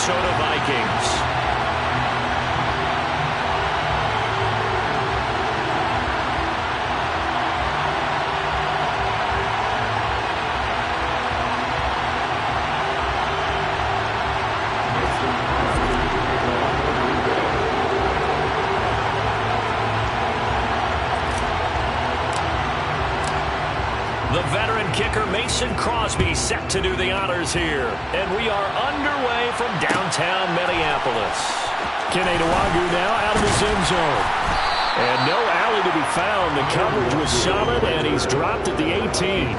Minnesota Vikings. The veteran kicker Mason Crosby set to do the honors here. And we are underway from downtown Minneapolis. Kenny Nwagu now out of his end zone. And no alley to be found. The coverage was solid, and he's dropped at the 18.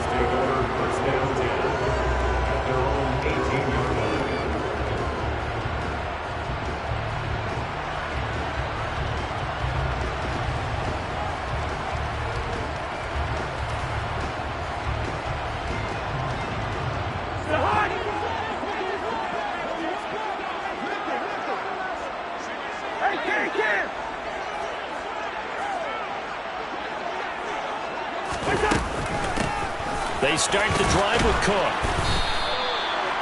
They start the drive with Cook.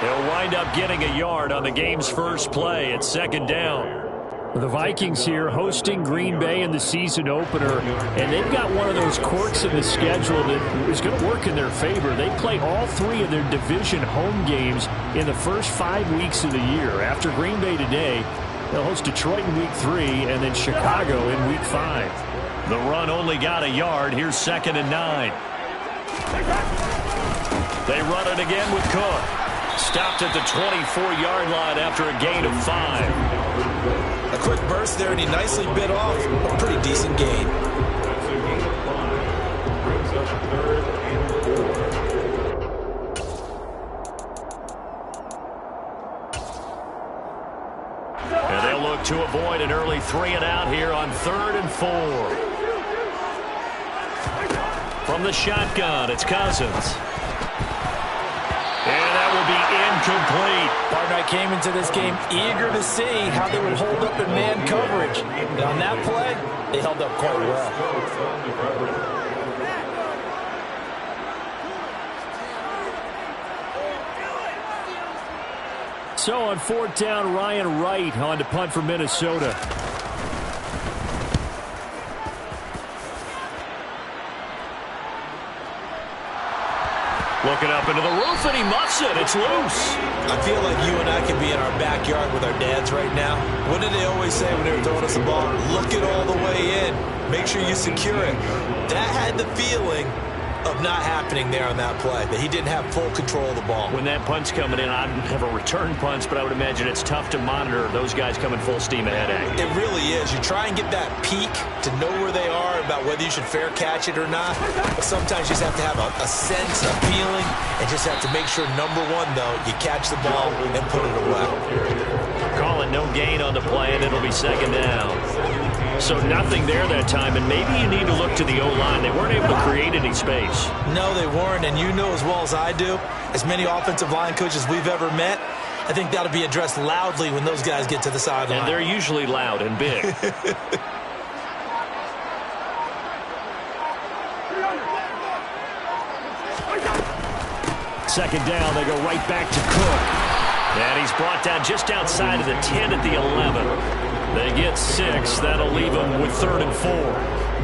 He'll wind up getting a yard on the game's first play at second down. The Vikings here hosting Green Bay in the season opener, and they've got one of those quirks in the schedule that is going to work in their favor. They play all three of their division home games in the first 5 weeks of the year. After Green Bay today, they'll host Detroit in week 3 and then Chicago in week 5. The run only got a yard. Here's 2nd and 9. They run it again with Cook. Stopped at the 24-yard line after a gain of 5. A quick burst there, and he nicely bit off a pretty decent gain. And they'll look to avoid an early 3-and-out here on 3rd and 4. From the shotgun, it's Cousins. And that will be incomplete. Partner, I came into this game eager to see how they would hold up in man coverage. And on that play, they held up quite well. So on 4th down, Ryan Wright on to punt for Minnesota. Looking up into the roof, and he muffs it. It's loose. I feel like you and I could be in our backyard with our dads right now. What did they always say when they were throwing us the ball? Look it all the way in. Make sure you secure it. That had the feeling of not happening there on that play, that he didn't have full control of the ball. When that punt's coming in, I have a return punch, but I would imagine it's tough to monitor those guys coming full steam ahead. It really is. You try and get that peek to know where they are about whether you should fair catch it or not. But sometimes you just have to have a sense, a feeling, and just have to make sure, number one, though, you catch the ball and put it away. Call it no gain on the play, and it'll be 2nd down. So nothing there that time, and maybe you need to look to the O-line. They weren't able to create any space. No, they weren't, and you know as well as I do, as many offensive line coaches we've ever met, I think that'll be addressed loudly when those guys get to the sideline. And they're usually loud and big. Second down, they go right back to Cook. And he's brought down just outside of the 10 at the 11. They get 6. That'll leave them with 3rd and 4.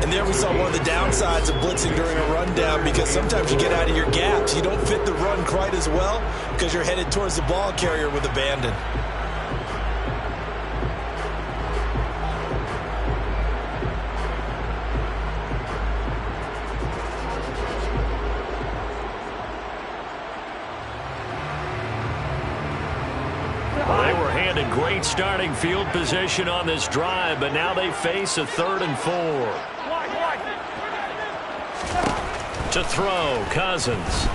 And there we saw one of the downsides of blitzing during a rundown, because sometimes you get out of your gaps. You don't fit the run quite as well because you're headed towards the ball carrier with abandon. They were handed great starting field position on this drive, but now they face a 3rd and 4. To throw, Cousins.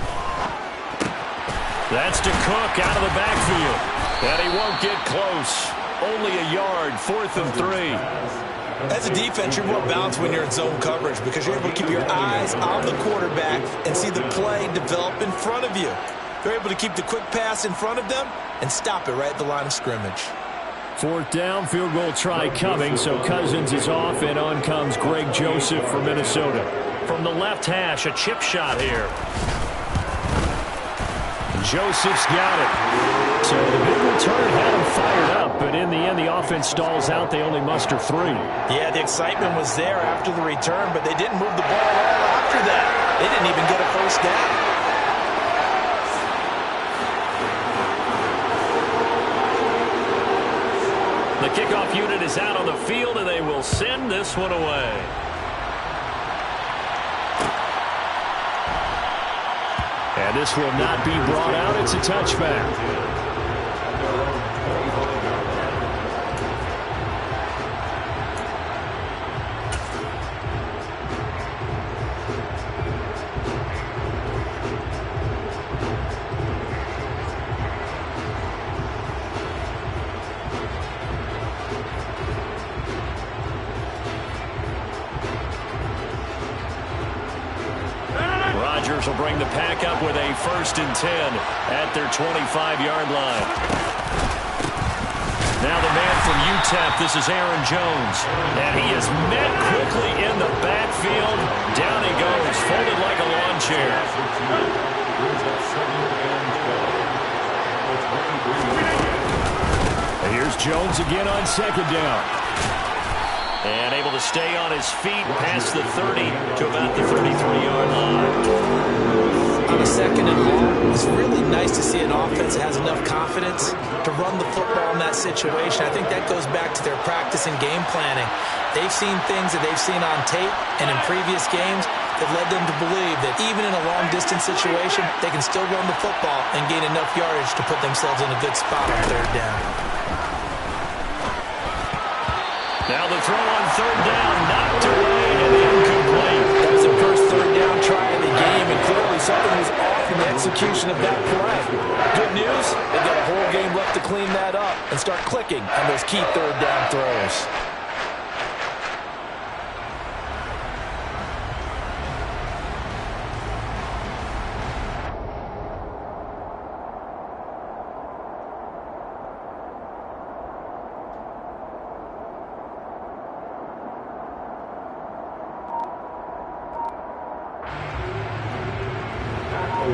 That's to Cook out of the backfield. And he won't get close. Only a yard, 4th and 3. As a defense, you're more balanced when you're in zone coverage because you're able to keep your eyes on the quarterback and see the play develop in front of you. They're able to keep the quick pass in front of them and stop it right at the line of scrimmage. 4th down, field goal try coming, so Cousins is off, and on comes Greg Joseph for Minnesota. From the left hash, a chip shot here. Joseph's got it. So the big return had him fired up, but in the end, the offense stalls out. They only muster 3. Yeah, the excitement was there after the return, but they didn't move the ball at all after that. They didn't even get a first down. The kickoff unit is out on the field, and they will send this one away. And this will not be brought out. It's a touchback. Will bring the pack up with a 1st and 10 at their 25-yard line. Now the man from UTEP, this is Aaron Jones. And he is met quickly in the backfield. Down he goes, folded like a lawn chair. And here's Jones again on 2nd down. And able to stay on his feet past the 30 to about the 33-yard line. On a 2nd and long, it's really nice to see an offense that has enough confidence to run the football in that situation. I think that goes back to their practice and game planning. They've seen things that they've seen on tape and in previous games that led them to believe that even in a long-distance situation, they can still run the football and gain enough yardage to put themselves in a good spot on 3rd down. Now the throw on 3rd down, knocked away and incomplete. That was the first 3rd down try of the game, and clearly something was off in the execution of that play. Good news, they got a whole game left to clean that up and start clicking on those key 3rd down throws.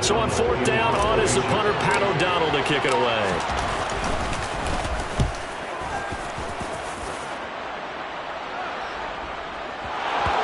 So on 4th down, on is the punter, Pat O'Donnell, to kick it away.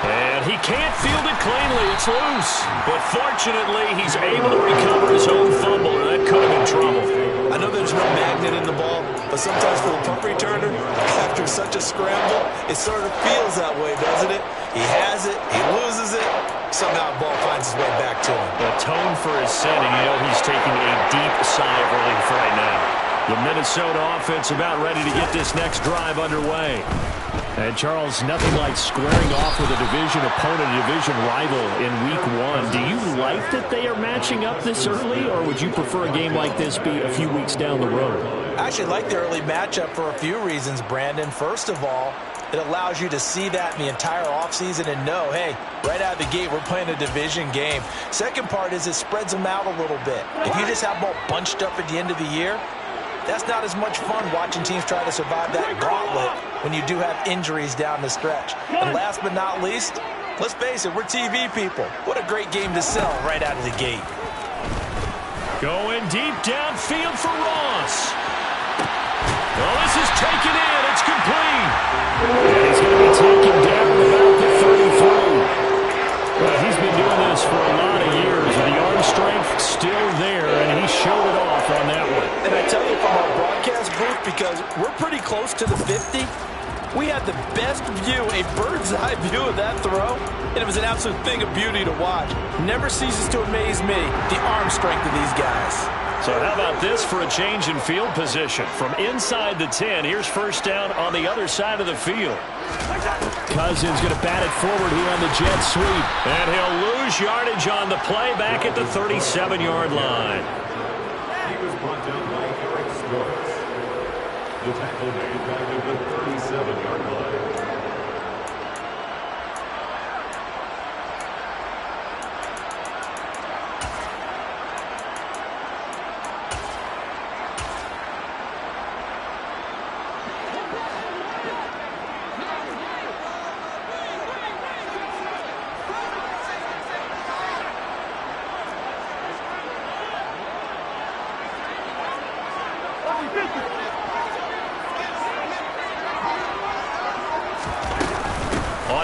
And he can't field it cleanly. It's loose. But fortunately, he's able to recover his own fumble, or that could have been trouble. I know there's no magnet in the ball, but sometimes for the punt returner, after such a scramble, it sort of feels that way, doesn't it? He has it, he loses it. Somehow the ball finds its way back to him. The tone for his setting, you know he's taking a deep sigh of relief right now. The Minnesota offense about ready to get this next drive underway. And, Charles, nothing like squaring off with a division opponent, a division rival in Week 1. Do you like that they are matching up this early, or would you prefer a game like this be a few weeks down the road? I actually like the early matchup for a few reasons, Brandon. First of all, it allows you to see that in the entire offseason and know, hey, right out of the gate, we're playing a division game. Second part is it spreads them out a little bit. If you just have them all bunched up at the end of the year, that's not as much fun watching teams try to survive that gauntlet when you do have injuries down the stretch. And last but not least, let's face it, we're TV people. What a great game to sell right out of the gate. Going deep downfield for Ross. Oh, this is taken in. It's complete. And he's going to be taken down about the 33. Well, he's been doing this for a lot of years. The arm strength still there, and he showed it off on that one. And I tell you, from our broadcast booth, because we're pretty close to the 50, we had the best view, a bird's-eye view of that throw, and it was an absolute thing of beauty to watch. Never ceases to amaze me, the arm strength of these guys. So how about this for a change in field position? From inside the 10, here's first down on the other side of the field. Cousins going to bat it forward here on the jet sweep. And he'll lose yardage on the play back at the 37-yard line. He was brought down by Eric Stokes. The tackle made back at the 37-yard line.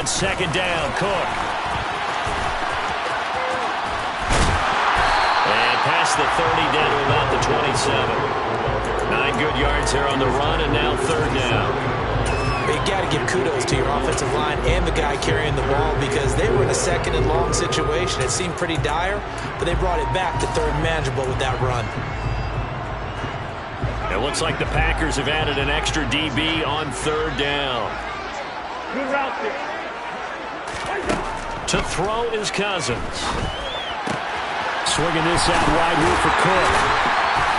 On second down, Cook. And past the 30, down to about the 27. 9 good yards there on the run, and now third down. You got to give kudos to your offensive line and the guy carrying the ball because they were in a second and long situation. It seemed pretty dire, but they brought it back to third and manageable with that run. It looks like the Packers have added an extra DB on third down. Good route there. To throw is Cousins. Swinging this out wide here for Cook.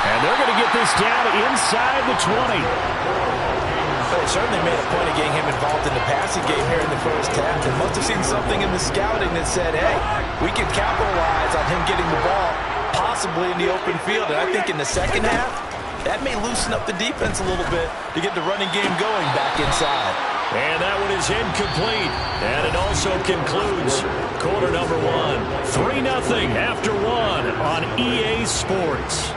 And they're going to get this down inside the 20. They certainly made a point of getting him involved in the passing game here in the first half. They must have seen something in the scouting that said, hey, we can capitalize on him getting the ball possibly in the open field. And I think in the second half, that may loosen up the defense a little bit to get the running game going back inside. And that one is incomplete. And it also concludes quarter number 1. 3-0 after 1 on EA Sports.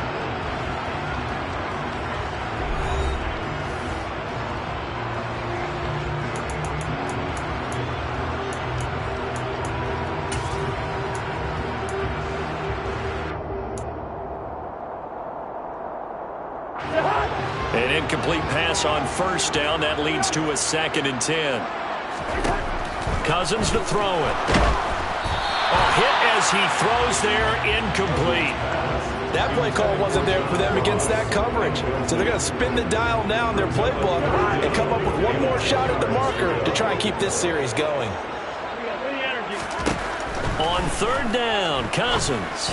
An incomplete pass on first down. That leads to a 2nd and 10. Cousins to throw it. A hit as he throws there, incomplete. That play call wasn't there for them against that coverage. So they're going to spin the dial now in their playbook and come up with one more shot at the marker to try and keep this series going. On third down, Cousins.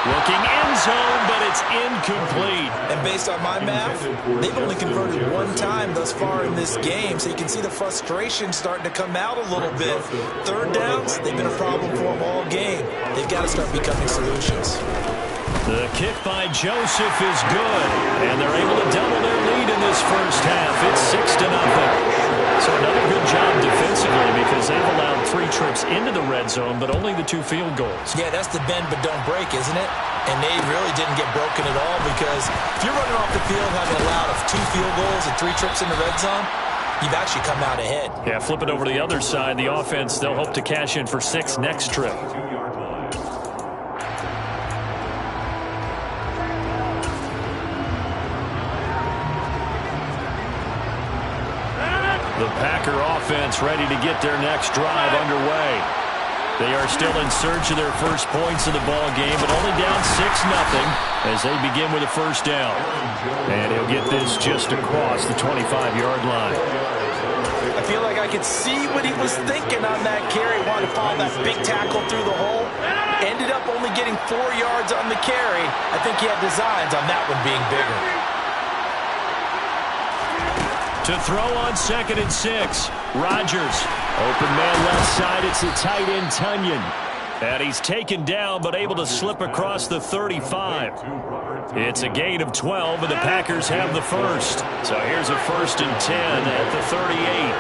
Looking end zone, but it's incomplete. And based on my math, they've only converted one time thus far in this game, so you can see the frustration starting to come out a little bit. Third downs, they've been a problem for them all game. They've got to start becoming solutions. The kick by Joseph is good, and they're able to double their lead in this first half. It's 6-0. So another good job defensively because they've allowed 3 trips into the red zone, but only the 2 field goals. Yeah, that's the bend but don't break, isn't it? And they really didn't get broken at all because if you're running off the field having allowed 2 field goals and 3 trips in the red zone, you've actually come out ahead. Yeah, flip it over to the other side. The offense, they'll hope to cash in for 6 next trip. The Packer offense ready to get their next drive underway. They are still in search of their first points of the ball game, but only down 6-0 as they begin with a first down. And he'll get this just across the 25-yard line. I feel like I could see what he was thinking on that carry. Wanted to follow that big tackle through the hole. Ended up only getting 4 yards on the carry. I think he had designs on that one being bigger. To throw on 2nd and 6. Rodgers. Open man left side. It's the tight end, Tunyon. And he's taken down but able to slip across the 35. It's a gain of 12, and the Packers have the first. So here's a 1st and 10 at the 38.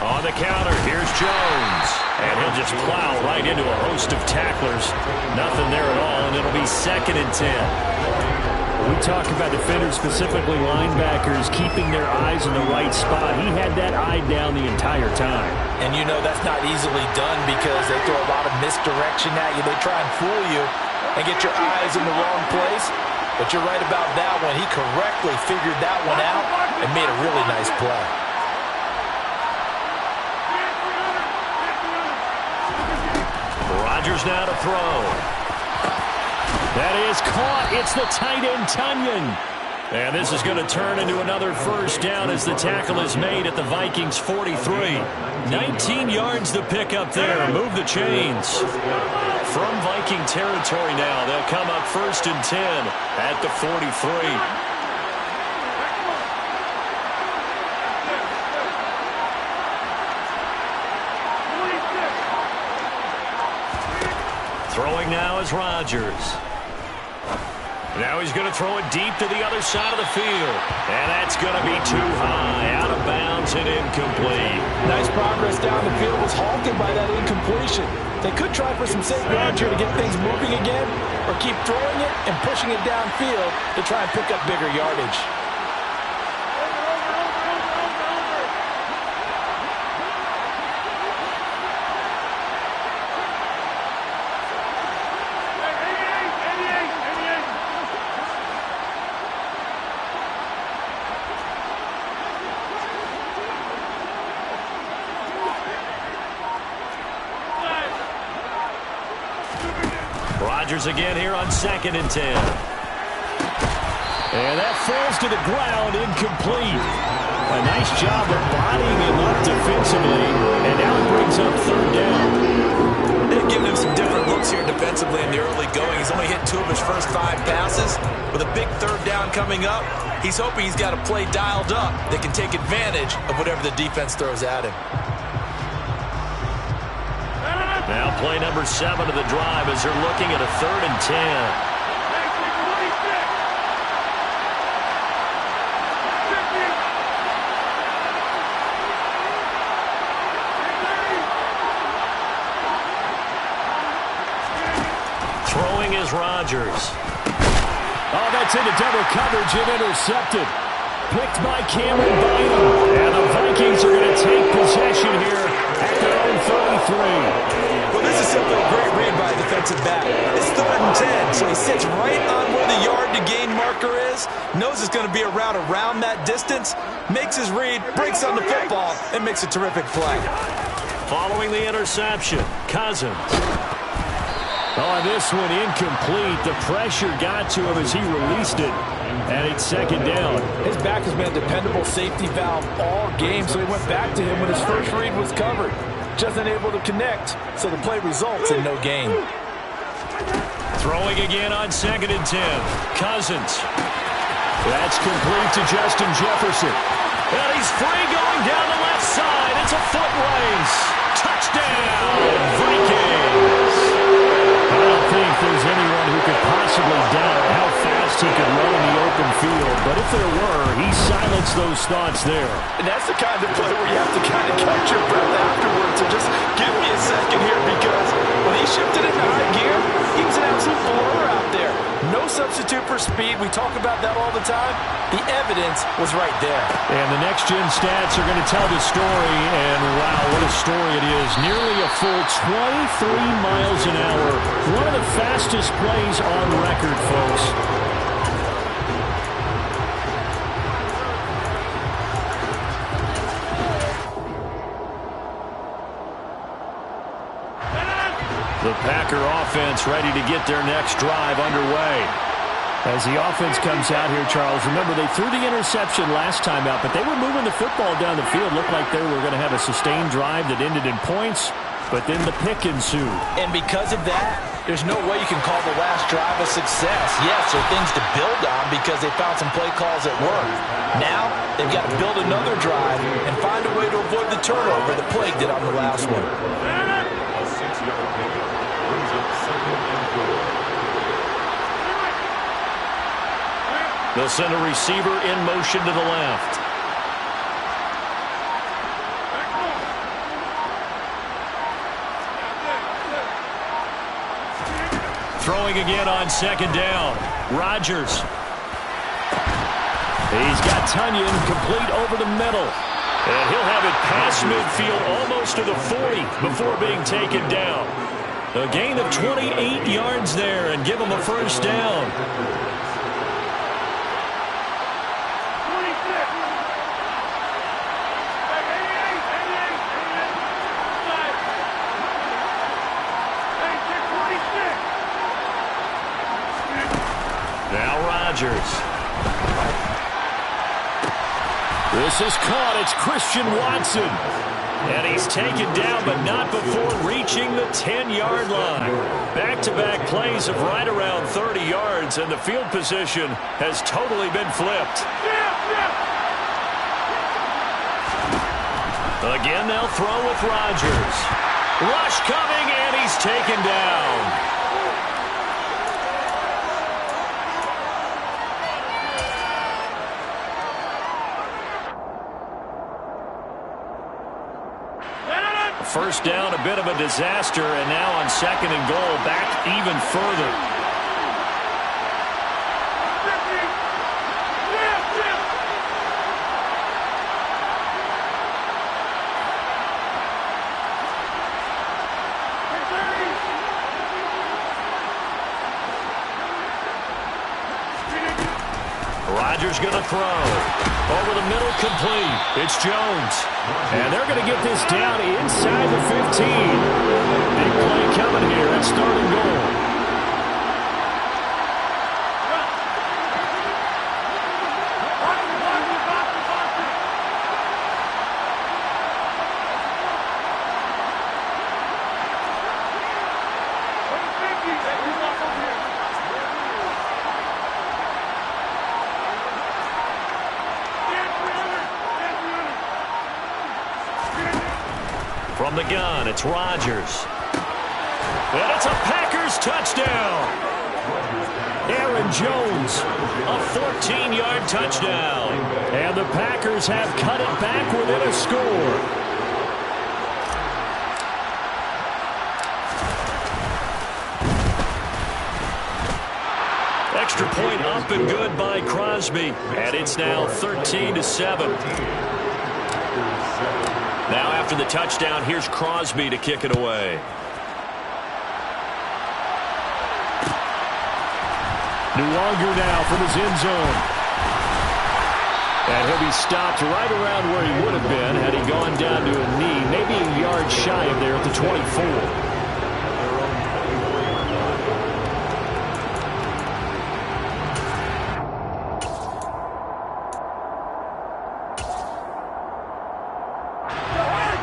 On the counter, here's Jones. And he'll just plow right into a host of tacklers. Nothing there at all, and it'll be 2nd and 10. We talk about defenders, specifically linebackers, keeping their eyes in the right spot. He had that eye down the entire time. And you know that's not easily done because they throw a lot of misdirection at you. They try and fool you and get your eyes in the wrong place. But you're right about that one. He correctly figured that one out and made a really nice play. Rodgers now to throw. That is caught. It's the tight end, Tunyon. And this is going to turn into another first down as the tackle is made at the Vikings 43. 19 yards to pick up there. Move the chains. From Viking territory now, they'll come up 1st and 10 at the 43. Throwing now is Rodgers. Now he's going to throw it deep to the other side of the field. And that's going to be too high. Out of bounds throws it incomplete. Nice progress down the field, was halted by that incompletion. They could try for some safe ground here to get things moving again, or keep throwing it and pushing it downfield to try and pick up bigger yardage. Rodgers again here on 2nd and 10. And that falls to the ground, incomplete. A nice job of bodying him up defensively, and now it brings up 3rd down. They've given him some different looks here defensively in the early going. He's only hit 2 of his first 5 passes. With a big 3rd down coming up, he's hoping he's got a play dialed up that can take advantage of whatever the defense throws at him. Now play number 7 of the drive as they're looking at a 3rd and 10. Throwing is Rodgers. Oh, that's into double coverage and intercepted. Picked by Cameron Bynum. And the Vikings are going to take possession here at their own 33. Well, this is simply a great read by a defensive back. It's 3rd and 10, so he sits right on where the yard-to-gain marker is, knows it's going to be a route around that distance, makes his read, breaks on the football, and makes a terrific play. Following the interception, Cousins. Oh, this one incomplete. The pressure got to him as he released it, and it's 2nd down. His back has been a dependable safety valve all game, so he went back to him when his first read was covered. Just unable to connect, so the play results in no gain. Throwing again on 2nd and 10. Cousins. That's complete to Justin Jefferson. And he's free going down the left side. It's a foot race. Touchdown, Vikings. I don't think there's anyone who could possibly doubt how fast he could run in the open field. But if there were, he silenced those thoughts there. And that's the kind of play where you have to kind of catch your breath afterwards. So just give me a second here, because when he shifted into high gear, he was an absolute blower out there. No substitute for speed. We talk about that all the time. The evidence was right there. And the next-gen stats are going to tell the story, and wow, what a story it is. Nearly a full 23 miles an hour. One of the fastest plays on record, folks. The Packer offense ready to get their next drive underway. As the offense comes out here, Charles, remember they threw the interception last time out, but they were moving the football down the field. Looked like they were going to have a sustained drive that ended in points, but then the pick ensued. And because of that, there's no way you can call the last drive a success. Yes, there are things to build on because they found some play calls that worked. Now, they've got to build another drive and find a way to avoid the turnover that plagued it on the last one. A 6-yard pickup brings up 2nd and 4. They'll send a receiver in motion to the left. Throwing again on 2nd down. Rodgers. He's got Tunyon complete over the middle. And he'll have it past midfield almost to the 40 before being taken down. A gain of 28 yards there and give him a 1st down. Now Rodgers. This is caught. It's Christian Watson. And he's taken down, but not before reaching the 10-yard line. Back-to-back plays of right around 30 yards, and the field position has totally been flipped. Again, they'll throw with Rodgers. Rush coming, and he's taken down. first down, a bit of a disaster, and now on second and goal, back even further. Rodgers going to throw. Over the middle, complete. It's Jones. And they're going to get this down inside the 15. Big play coming here at third and goal. From the gun, it's Rodgers. And it's a Packers touchdown. Aaron Jones, a 14-yard touchdown. And the Packers have cut it back within a score. Extra point up and good by Crosby. And it's now 13-7. Now after the touchdown, here's Crosby to kick it away. Nuwanger now from his end zone. And he'll be stopped right around where he would have been had he gone down to a knee, maybe a yard shy of there at the 24.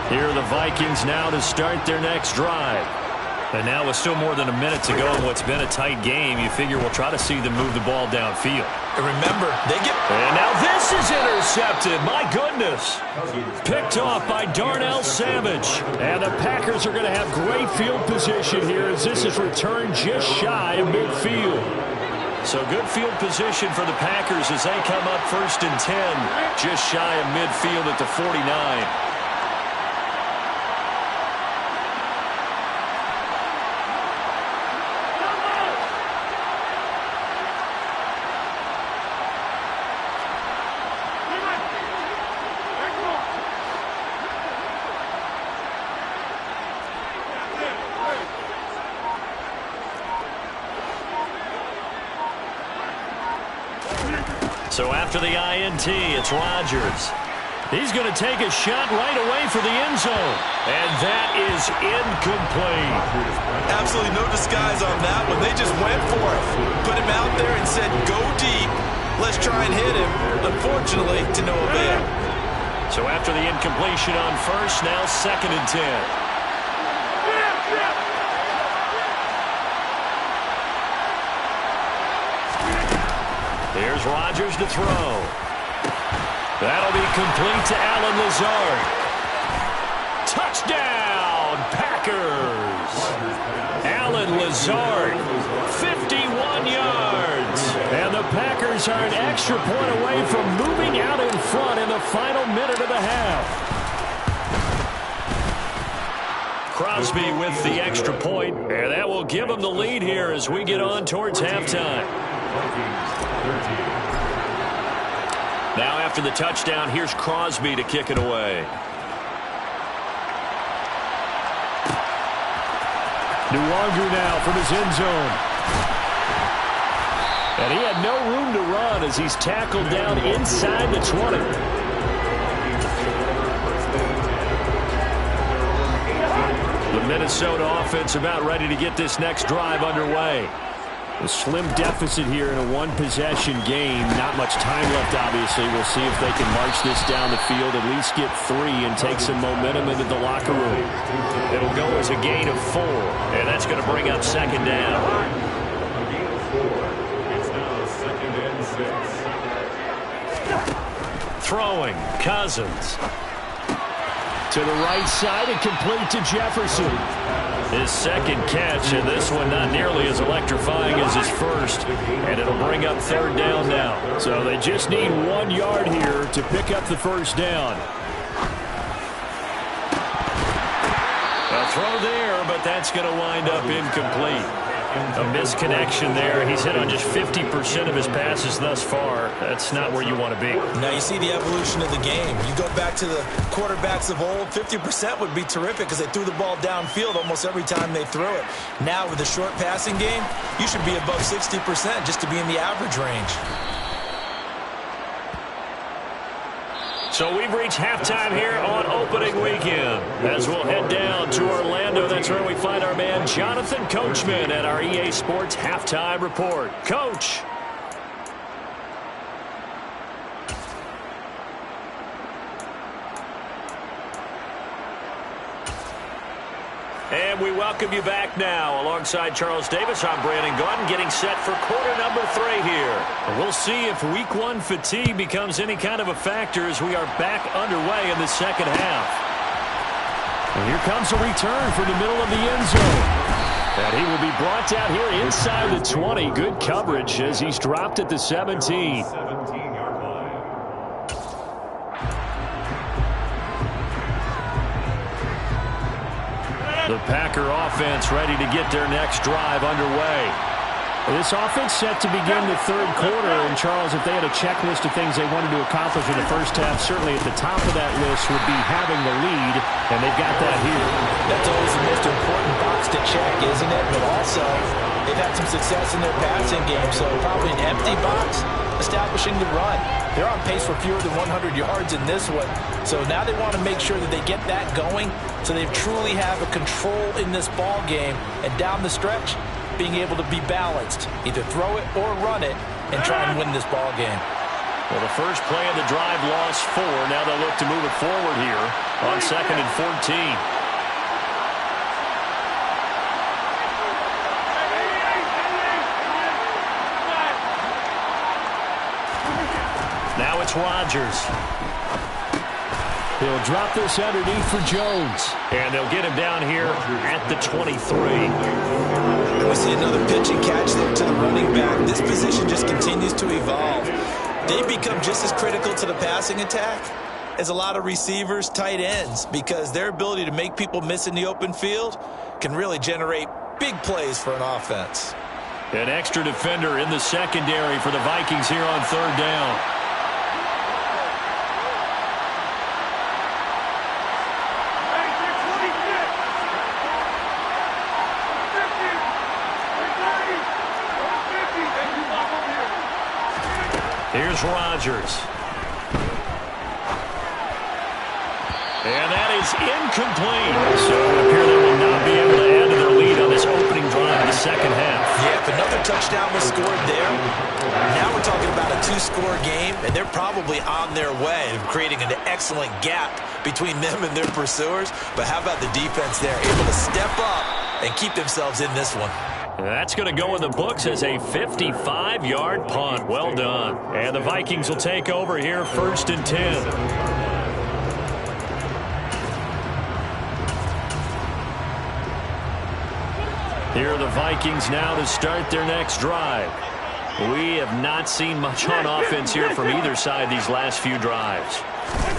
Here are the Vikings now to start their next drive. And now with still more than a minute to go in what's been a tight game, you figure we'll try to see them move the ball downfield. And remember, they get... And now this is intercepted. My goodness. Picked off by Darnell Savage. And the Packers are going to have great field position here as this is returned just shy of midfield. So good field position for the Packers as they come up 1st and 10, just shy of midfield at the 49. So after the INT, it's Rodgers. He's going to take a shot right away for the end zone. And that is incomplete. Absolutely no disguise on that one. They just went for it. Put him out there and said, go deep. Let's try and hit him. Unfortunately, to no avail. So after the incompletion on first, now 2nd and 10. Here's Rodgers to throw. That'll be complete to Allen Lazard. Touchdown, Packers. Allen Lazard, 51 yards. And the Packers are an extra point away from moving out in front in the final minute of the half. Crosby with the extra point, and that will give them the lead here as we get on towards halftime. Now after the touchdown, here's Crosby to kick it away. Nuwanger now from his end zone. And he had no room to run as he's tackled down inside the 20. The Minnesota offense about ready to get this next drive underway. A slim deficit here in a one-possession game. Not much time left, obviously. We'll see if they can march this down the field, at least get 3, and take some momentum into the locker room. It'll go as a gain of 4, and that's going to bring up 2nd down. A gain of 4. It's now 2nd and 6. Throwing, Cousins. To the right side and complete to Jefferson. His second catch, and this one not nearly as electrifying as his first. And it'll bring up 3rd down now. So they just need 1 yard here to pick up the 1st down. A throw there, but that's going to wind up incomplete. A misconnection there. He's hit on just 50% of his passes thus far. That's not where you want to be. Now you see the evolution of the game. You go back to the quarterbacks of old, 50% would be terrific because they threw the ball downfield almost every time they threw it. Now with the short passing game, you should be above 60% just to be in the average range. So we've reached halftime here on opening weekend. As we'll head down to Orlando, that's where we find our man Jonathan Coachman at our EA Sports Halftime Report. Coach. And we welcome you back now. Alongside Charles Davis, I'm Brandon Gaudin, getting set for quarter number 3 here. And we'll see if week 1 fatigue becomes any kind of a factor as we are back underway in the second half. And here comes a return for the middle of the end zone. And he will be brought down here inside the 20. Good coverage as he's dropped at the 17. The Packer offense ready to get their next drive underway. This offense set to begin the third quarter. And, Charles, if they had a checklist of things they wanted to accomplish in the first half, certainly at the top of that list would be having the lead, and they've got that here. That's always the most important box to check, isn't it? But also, they've had some success in their passing game, so probably an empty box establishing the run. They're on pace for fewer than 100 yards in this one, so now they want to make sure that they get that going so they truly have a control in this ball game, and down the stretch, being able to be balanced, either throw it or run it, and try and win this ball game. Well, the first play of the drive lost 4. Now they'll look to move it forward here on 2nd and 14. Now it's Rodgers. He'll drop this underneath for Jones. And they'll get him down here at the 23. And we see another pitch and catch there to the running back. This position just continues to evolve. They become just as critical to the passing attack as a lot of receivers, tight ends, because their ability to make people miss in the open field can really generate big plays for an offense. An extra defender in the secondary for the Vikings here on 3rd down. Here's Rodgers. And that is incomplete. So it would appear they will not be able to add to their lead on this opening drive of the second half. Yeah, if another touchdown was scored there, now we're talking about a 2-score game, and they're probably on their way of creating an excellent gap between them and their pursuers. But how about the defense there, able to step up and keep themselves in this one? That's going to go in the books as a 55-yard punt. Well done. And the Vikings will take over here 1st and 10. Here are the Vikings now to start their next drive. We have not seen much on offense here from either side these last few drives.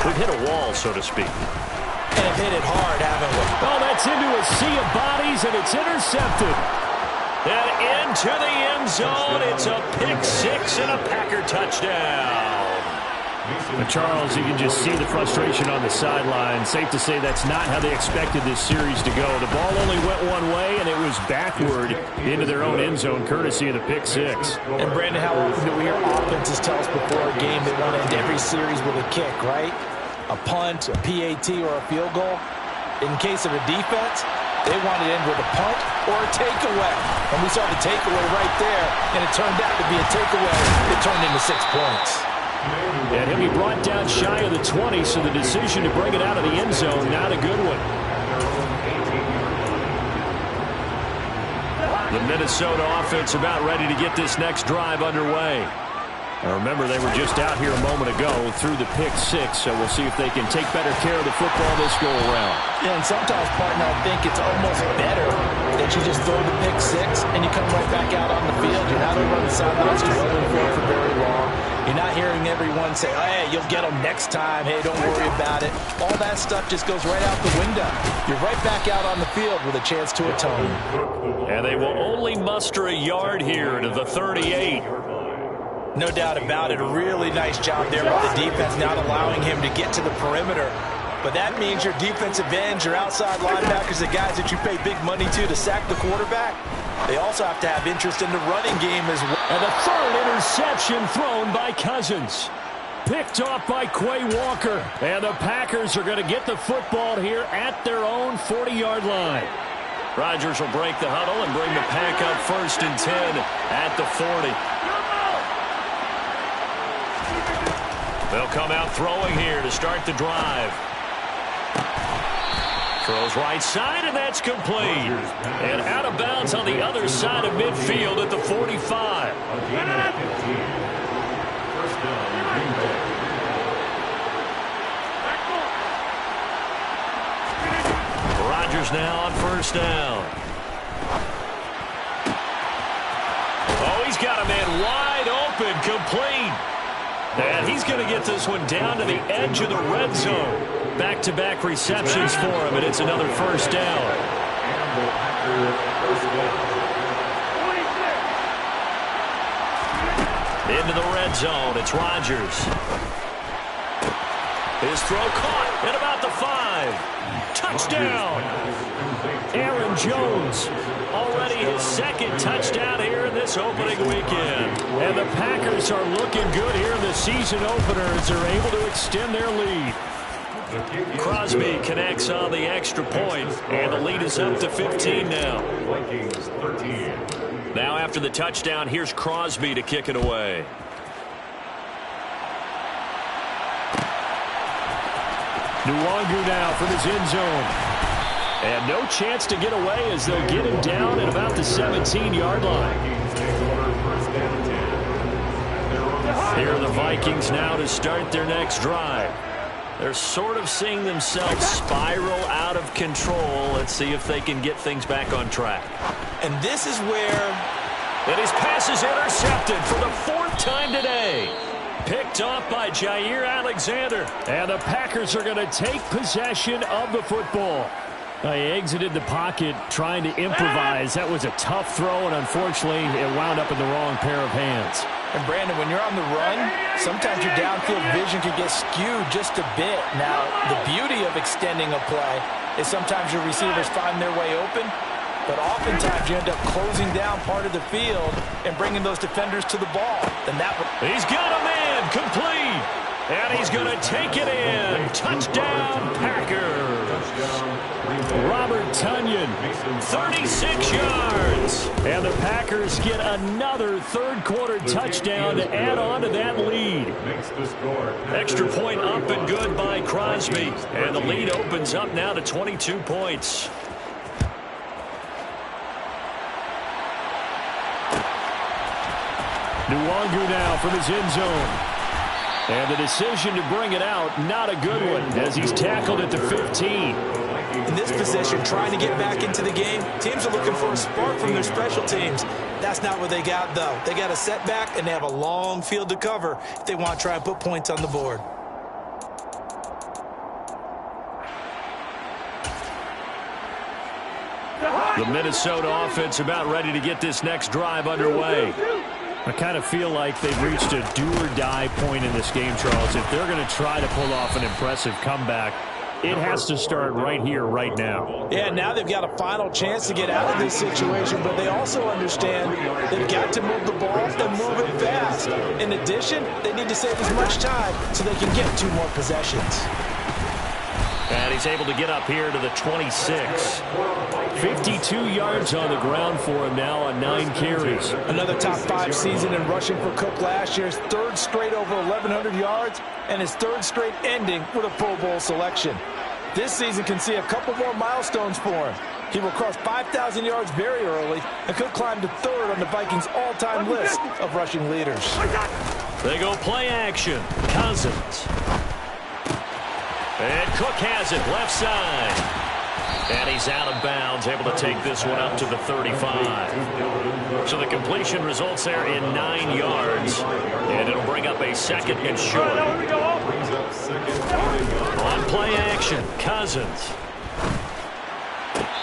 We've hit a wall, so to speak. And have hit it hard, haven't we? Oh, that's into a sea of bodies, and it's intercepted. And into the end zone, it's a pick 6 and a Packer touchdown. Charles, you can just see the frustration on the sideline. Safe to say that's not how they expected this series to go. The ball only went one way, and it was backward into their own end zone, courtesy of the pick 6. And, Brandon, how often do we hear offenses tell us before a game they want to end every series with a kick, right? A punt, a PAT, or a field goal. In case of a defense, they want to end with a punt or a takeaway. And we saw the takeaway right there, and it turned out to be a takeaway that turned into 6 points. And he'll be brought down shy of the 20, so the decision to bring it out of the end zone, not a good one. The Minnesota offense about ready to get this next drive underway. And remember, they were just out here a moment ago through the pick six, so we'll see if they can take better care of the football this go-around. Yeah, and sometimes, partner, I think it's almost better that you just throw the pick six and you come right back out on the field. You're not over on the sidelines dwelling for very long. You're not hearing everyone say, oh, hey, you'll get them next time. Hey, don't worry about it. All that stuff just goes right out the window. You're right back out on the field with a chance to atone. And they will only muster a yard here to the 38. No doubt about it. A really nice job there by the defense, not allowing him to get to the perimeter. But that means your defensive ends, your outside linebackers, the guys that you pay big money to sack the quarterback, they also have to have interest in the running game as well. And the third interception thrown by Cousins. Picked off by Quay Walker. And the Packers are going to get the football here at their own 40-yard line. Rodgers will break the huddle and bring the Pack up 1st and 10 at the 40. They'll come out throwing here to start the drive. Throws right side, and that's complete. And out of bounds on the other side of midfield at the 45. Rodgers now on 1st down. Oh, he's got a man wide open, complete. And he's going to get this one down to the edge of the red zone. Back-to-back receptions for him, and it's another 1st down. Into the red zone, it's Rodgers. His throw caught at about the 5. Touchdown! Aaron Jones, already his 2nd touchdown here in this opening weekend. And the Packers are looking good here in the season opener as they're able to extend their lead. Crosby connects on the extra point, and the lead is up to 15 now. Now after the touchdown, here's Crosby to kick it away. Nwangu now from his end zone. And no chance to get away as they'll get him down at about the 17-yard line. Here are the Vikings now to start their next drive. They're sort of seeing themselves spiral out of control. Let's see if they can get things back on track. And this is where... And his pass is intercepted for the 4th time today. Picked off by Jair Alexander. And the Packers are going to take possession of the football. He exited the pocket trying to improvise. That was a tough throw, and unfortunately, it wound up in the wrong pair of hands. And Brandon, when you're on the run, sometimes your downfield vision can get skewed just a bit. Now, the beauty of extending a play is sometimes your receivers find their way open, but oftentimes you end up closing down part of the field and bringing those defenders to the ball. And that he's got a man complete, and he's going to take it in. Touchdown, Packers. Robert Tonyan, 36 yards. And the Packers get another 3rd-quarter touchdown to add on to that lead. Extra point up and good by Crosby. And the lead opens up now to 22 points. Nwangu now from his end zone. And the decision to bring it out, not a good one, as he's tackled at the 15. In this position, trying to get back into the game, teams are looking for a spark from their special teams. That's not what they got, though. They got a setback, and they have a long field to cover if they want to try and put points on the board. The Minnesota offense about ready to get this next drive underway. I kind of feel like they've reached a do-or-die point in this game, Charles. If they're going to try to pull off an impressive comeback, it has to start right here, right now. Yeah, now they've got a final chance to get out of this situation, but they also understand they've got to move the ball and move it fast. In addition, they need to save as much time so they can get 2 more possessions. And he's able to get up here to the 26. 52 yards on the ground for him now on 9 carries. Another top 5 season in rushing for Cook last year. His 3rd straight over 1,100 yards and his 3rd straight ending with a Pro Bowl selection. This season can see a couple more milestones for him. He will cross 5,000 yards very early and could climb to 3rd on the Vikings' all-time list of rushing leaders. They go play action. Cousins. And Cook has it left side. And he's out of bounds, able to take this one up to the 35. So the completion results there in 9 yards. And it'll bring up a 2nd and short. On play action, Cousins.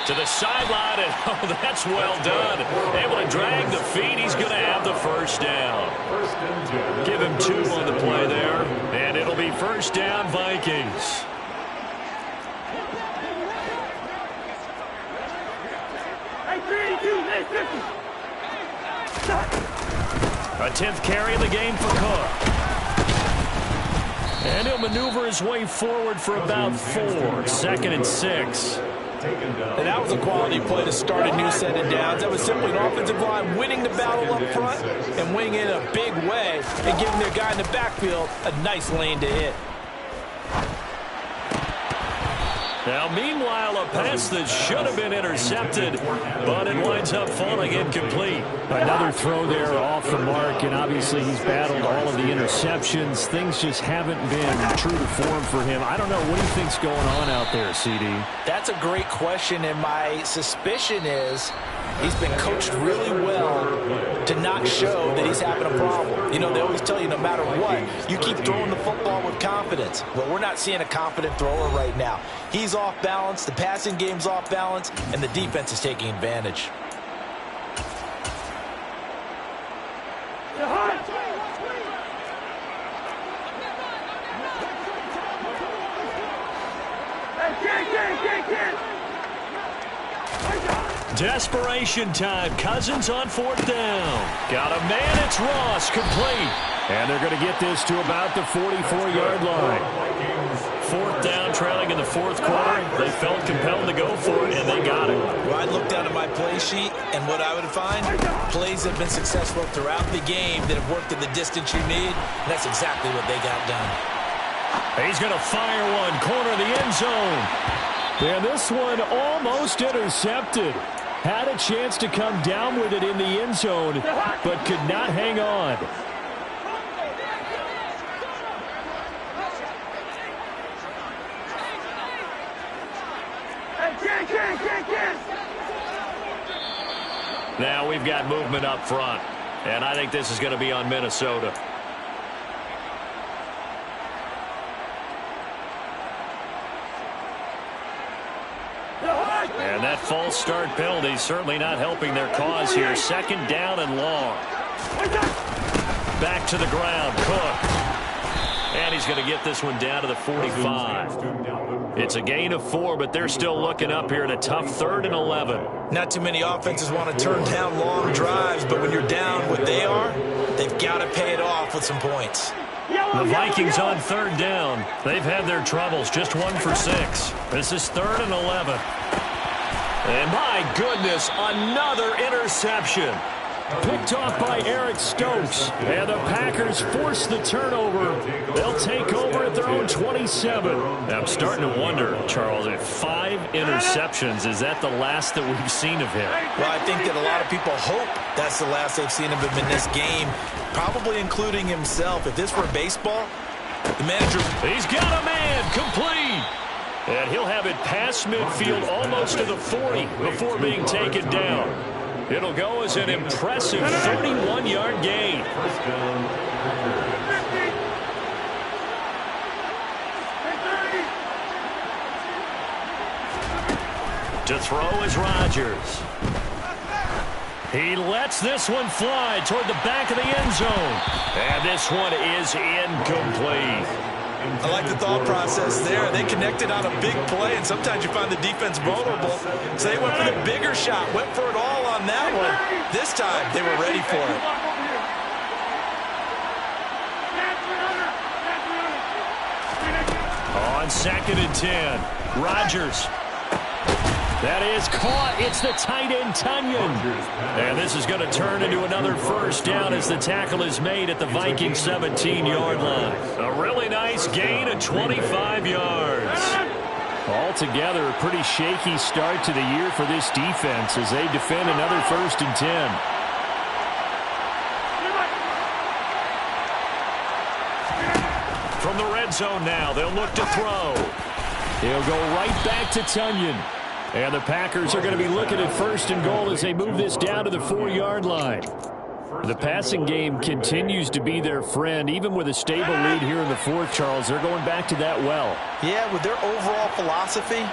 To the sideline, and oh, that's well done. Able to drag the feet. He's going to have the first down. Give him 2 on the play there. And it'll be first down, Vikings. A 10th carry of the game for Cook. And he'll maneuver his way forward for about 4. 2nd and 6. And that was a quality play to start a new set of downs. That was simply an offensive line winning the battle up front and winning in a big way and giving their guy in the backfield a nice lane to hit. Now, meanwhile, a pass that should have been intercepted, but it winds up falling incomplete. Another throw there off the mark, and obviously he's battled all of the interceptions. Things just haven't been true to form for him. I don't know. What do you think's going on out there, CD? That's a great question, and my suspicion is he's been coached really well to not show that he's having a problem. You know, they always tell you no matter what, you keep throwing the football with confidence. Well, we're not seeing a confident thrower right now. He's off balance, the passing game's off balance, and the defense is taking advantage. Desperation time. Cousins on 4th down. Got a man. It's Ross. Complete. And they're going to get this to about the 44-yard line. 4th down, trailing in the 4th quarter. They felt compelled to go for it, and they got it. Well, I'd look down at my play sheet, and what I would find, plays have been successful throughout the game that have worked at the distance you need, and that's exactly what they got done. He's going to fire one, corner of the end zone. And this one almost intercepted. Had a chance to come down with it in the end zone, but could not hang on. Now we've got movement up front, and I think this is going to be on Minnesota. And that false start penalty certainly not helping their cause here. 2nd down and long. Back to the ground, Cook. And he's going to get this one down to the 45. It's a gain of 4, but they're still looking up here in a tough 3rd and 11. Not too many offenses want to turn down long drives, but when you're down what they are, they've got to pay it off with some points. The Vikings on 3rd down. They've had their troubles, just 1 for 6. This is 3rd and 11. And my goodness, another interception. Picked off by Eric Stokes. And the Packers force the turnover. They'll take over at their own 27. I'm starting to wonder, Charles, if 5 interceptions, is that the last that we've seen of him? Well, I think that a lot of people hope that's the last they've seen of him in this game, probably including himself. If this were baseball, the manager... He's got a man, complete. And he'll have it past midfield almost to the 40 before being taken down. It'll go as an impressive 31-yard gain. To throw is Rodgers. He lets this one fly toward the back of the end zone. And this one is incomplete. I like the thought process there. They connected on a big play, and sometimes you find the defense vulnerable. So they went for the bigger shot, went for it all on that one. This time, they were ready for it. On 2nd and 10, Rodgers. That is caught. It's the tight end, Tunyon. And this is going to turn into another first down as the tackle is made at the Vikings 17-yard line. A really nice gain of 25 yards. Altogether, a pretty shaky start to the year for this defense as they defend another 1st and 10. zone now. They'll look to throw. He'll go right back to Tunyon. And the Packers are going to be looking at 1st and goal as they move this down to the 4-yard line. The passing game continues to be their friend. Even with a stable lead here in the 4th, Charles, they're going back to that well. Yeah, with their overall philosophy,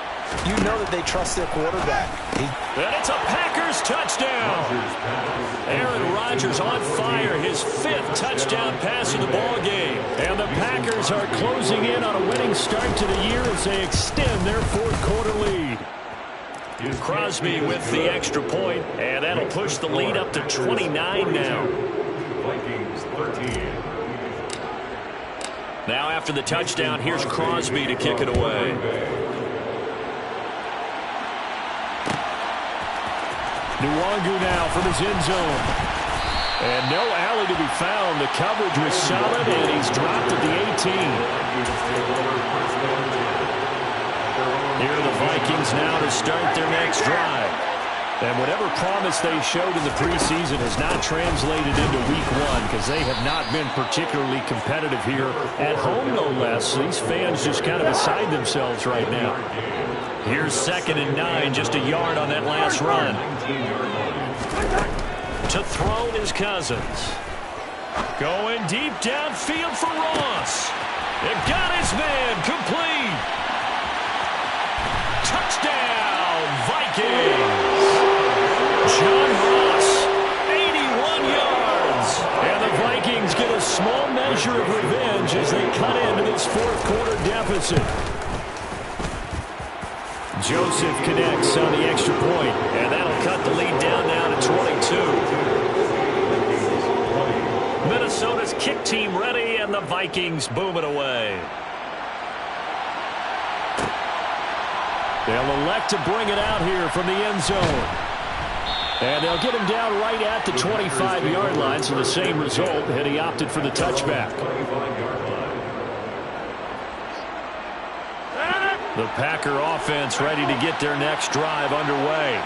you know that they trust their quarterback. And it's a Packers touchdown. Aaron Rodgers on fire, his 5th touchdown pass of the ball game. And the Packers are closing in on a winning start to the year as they extend their 4th quarter lead. Crosby with the extra point, and that'll push the lead up to 29 now. Vikings 13. Now after the touchdown, here's Crosby to kick it away. Nwangu now from his end zone. And no alley to be found. The coverage was solid, and he's dropped at the 18. Here are the Vikings now to start their next drive. And whatever promise they showed in the preseason has not translated into week 1 because they have not been particularly competitive here at home, no less. These fans just kind of beside themselves right now. Here's 2nd and 9, just a yard on that last run. To throw is Cousins. Going deep downfield for Ross. It got his man complete. Touchdown, Vikings! John Ross, 81 yards. And the Vikings get a small measure of revenge as they cut into this 4th quarter deficit. Joseph connects on the extra point, and that'll cut the lead down now to 22. Minnesota's kick team ready, and the Vikings boom it away. They'll elect to bring it out here from the end zone. And they'll get him down right at the 25-yard line, so the same result, and he opted for the touchback. The Packer offense ready to get their next drive underway.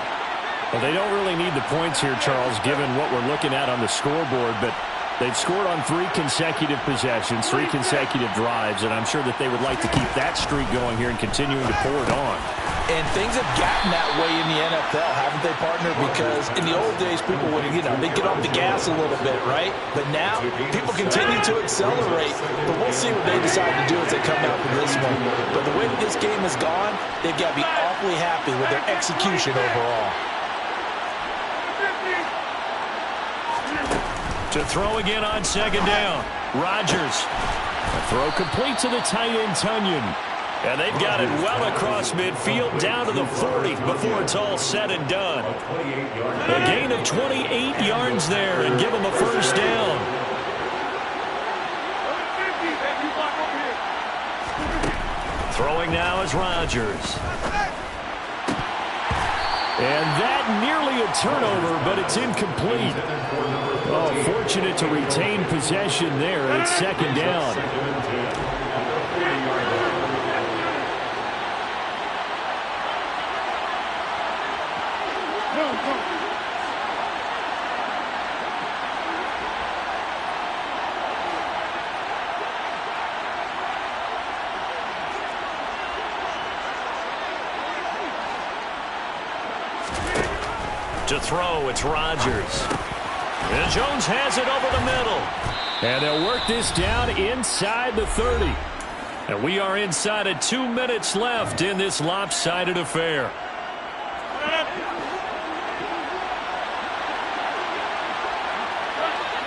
Well, they don't really need the points here, Charles, given what we're looking at on the scoreboard, but they've scored on 3 consecutive possessions, 3 consecutive drives, and I'm sure that they would like to keep that streak going here and continuing to pour it on. And things have gotten that way in the NFL, haven't they, partner? Because in the old days, people would, they'd get off the gas a little bit, right? But now, people continue to accelerate. But we'll see what they decide to do as they come out with this one. But the way that this game has gone, they've got to be awfully happy with their execution overall. To throw again on 2nd down. Rodgers. A throw complete to the tight end, Tunyon. And they've got it well across midfield down to the 40 before it's all said and done. A gain of 28 yards there and give them a 1st down. Throwing now is Rodgers. And that nearly a turnover, but it's incomplete. Oh, fortunate to retain possession there. It's 2nd down. To throw, it's Rodgers. And Jones has it over the middle. And they'll work this down inside the 30. And we are inside of 2 minutes left in this lopsided affair.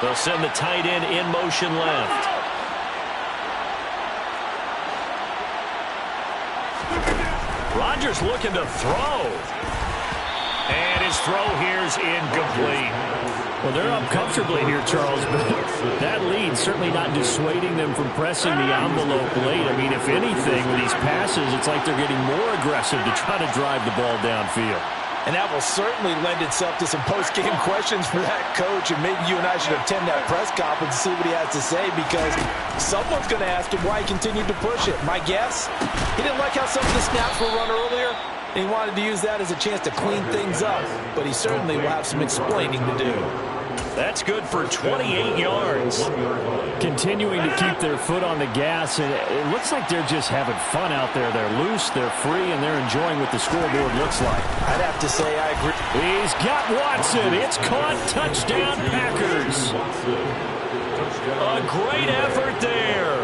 They'll send the tight end in motion left. Rodgers looking to throw. And his throw here is incomplete. Well, they're up comfortably here, Charles, but that lead certainly not dissuading them from pressing the envelope late. I mean, if anything, with these passes, it's like they're getting more aggressive to try to drive the ball downfield. And that will certainly lend itself to some post-game questions for that coach, and maybe you and I should attend that press conference and see what he has to say, because someone's going to ask him why he continued to push it. My guess, he didn't like how some of the snaps were run earlier, and he wanted to use that as a chance to clean things up, but he certainly will have some explaining to do. That's good for 28 yards. Continuing to keep their foot on the gas, and it looks like they're just having fun out there. They're loose, they're free, and they're enjoying what the scoreboard looks like. I'd have to say I agree. He's got Watson. It's caught. Touchdown, Packers. A great effort there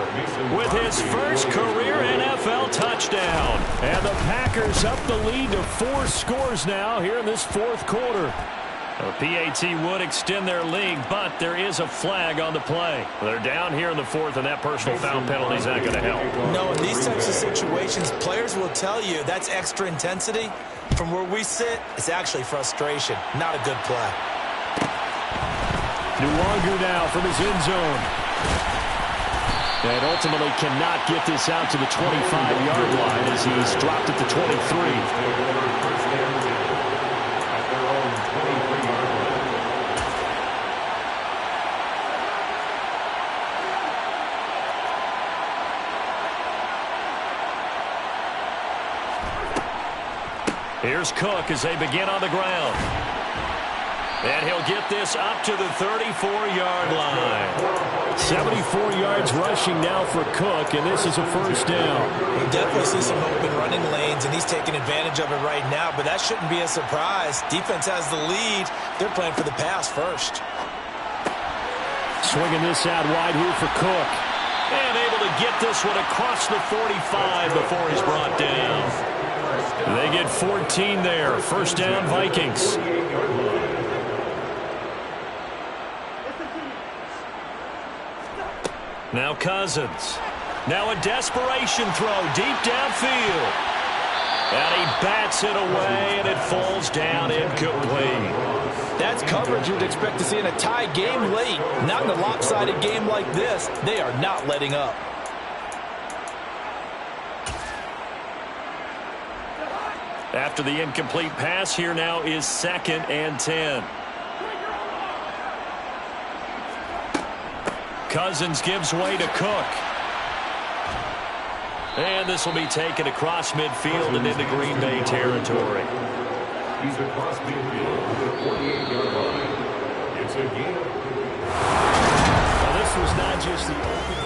with his first career NFL touchdown. And the Packers up the lead to 4 scores now here in this fourth quarter. The PAT would extend their lead, but there is a flag on the play. They're down here in the fourth, and that personal foul penalty is not going to help. No, in these types of situations, players will tell you that's extra intensity. From where we sit, it's actually frustration, not a good play. Nuwangu now from his end zone. And ultimately cannot get this out to the 25-yard line as he's dropped at the 23. Here's Cook as they begin on the ground. And he'll get this up to the 34-yard line. 74 yards rushing now for Cook, and this is a first down. We definitely see some open running lanes, and he's taking advantage of it right now, but that shouldn't be a surprise. Defense has the lead. They're playing for the pass first. Swinging this out wide here for Cook. And able to get this one across the 45 before he's brought down. They get 14 there. First down, Vikings. Now Cousins. Now a desperation throw deep downfield. And he bats it away, and it falls down incomplete. That's coverage you'd expect to see in a tie game late. Not in a lopsided game like this. They are not letting up. After the incomplete pass, here now is 2nd and 10. Cousins gives way to Cook. And this will be taken across midfield and into Green Bay territory. He's across midfield to the 48-yard line. It's a gain. Well, this was not just the opening.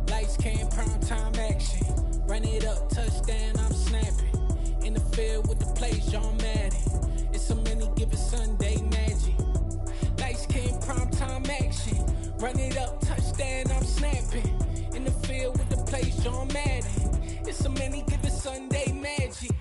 Lights came, prime time action. Run it up, touchdown, I'm snapping. In the field with the plays, John Madden. It's a many given Sunday magic. Lights came, prime time action. Run it up, touchdown, I'm snapping. In the field with the plays, John Madden. It's a many given Sunday magic.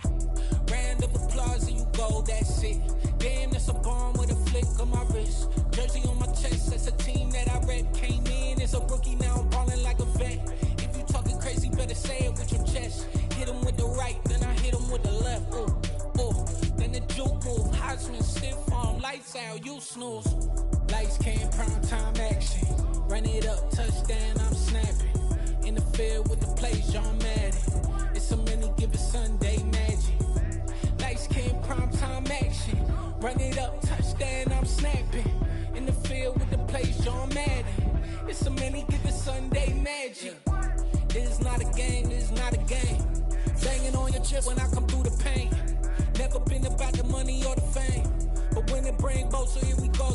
Round of applause and you go, that's it. Damn, that's a bomb with a flick on my wrist. Jersey on my chest, that's a team that I rep. Came in as a rookie, now I'm balling like a vet. If you talking crazy, better say it with your chest. Hit him with the right, then I hit him with the left. Ooh, ooh. Then the juke move, Heisman, stiff arm, lights out, you snooze. Lights came, prime time action. Run it up, touchdown, I'm snapping. In the field with the plays, John Madden. It's a many given Sunday magic. Lights came, prime time action. Run it up, touchdown, I'm snapping. In the field with the plays, John Madden. It's a many given Sunday magic. This is not a game, this is not a game. Banging on your chest when I come through the pain. Never been about the money or the fame. But when it bring both, so here we go.